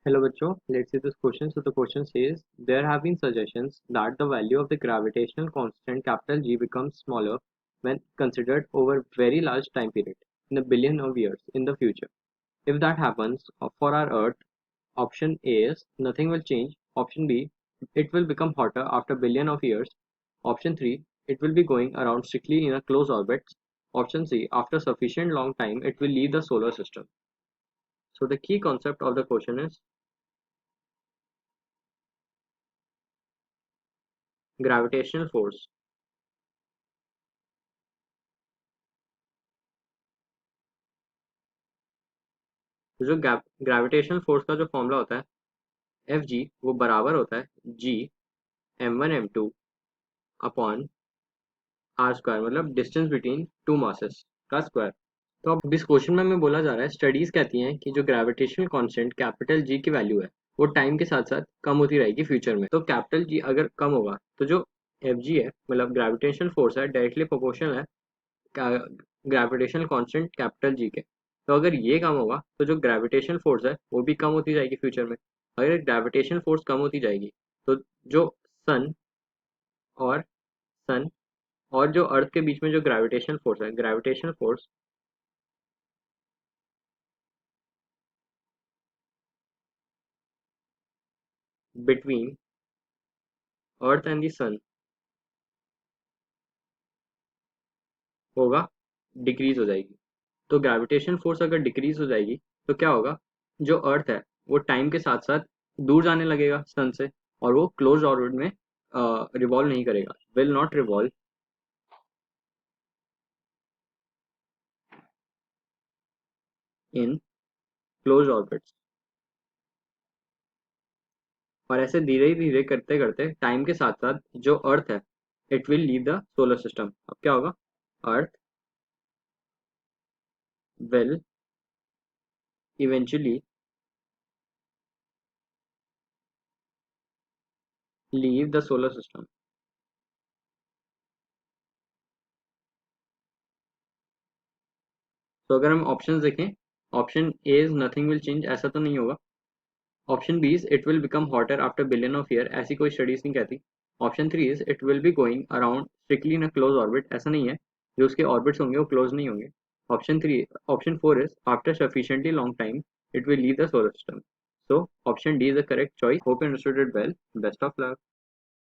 Hello बच्चों, let's see this question. So the question says there have been suggestions that the value of the gravitational constant capital G becomes smaller when considered over very large time period in a billion of years in the future. If that happens for our Earth, option A is nothing will change. Option B, it will become hotter after billion of years. Option 3, it will be going around strictly in a closed orbit. Option C, after sufficient long time, it will leave the solar system. So the key concept of the question is gravitational force. तो जो gravitational force का जो formula होता है F G वो बराबर होता है G m1 m2 upon r square मतलब डिस्टेंस बिटवीन टू मासेस का स्क्वायर। तो अब इस क्वेश्चन में हमें बोला जा रहा है स्टडीज कहती हैं कि जो ग्रेविटेशनल कांस्टेंट कैपिटल जी की वैल्यू है वो टाइम के साथ साथ कम होती रहेगी फ्यूचर में। तो कैपिटल जी अगर कम होगा तो जो एफ जी है मतलब ग्रेविटेशनल फोर्स है डायरेक्टली प्रोपोर्शनल है ग्रेविटेशनल कांस्टेंट कैपिटल जी के। तो अगर ये कम होगा तो जो ग्रेविटेशनल फोर्स है वो भी कम होती जाएगी फ्यूचर में। अगर ग्रेविटेशनल फोर्स कम होती जाएगी तो जो सन और सन और जो अर्थ के बीच में जो ग्रेविटेशनल फोर्स है gravitational force between earth and the sun होगा डिक्रीज हो जाएगी। तो ग्रेविटेशन फोर्स अगर डिक्रीज हो जाएगी तो क्या होगा, जो अर्थ है वो टाइम के साथ साथ दूर जाने लगेगा सन से और वो क्लोज ऑर्बिट में रिवॉल्व नहीं करेगा, will not revolve in close orbits. और ऐसे धीरे धीरे करते करते टाइम के साथ साथ जो अर्थ है it will leave the solar system. अब क्या होगा, earth will eventually leave the solar system. तो अगर हम ऑप्शन देखें, option A is nothing will change ऐसा तो नहीं होगा। Option B is it will become hotter after billion of year, ऐसी कोई स्टडीज नहीं कहती। Option three is it will be going around strictly in a close orbit, ऐसा नहीं है, जो उसके ऑर्बिट्स होंगे वो क्लोज नहीं होंगे। Option four is after sufficiently long time it will leave the solar system. So option D is the correct choice. Hope you understood it well. Best of luck.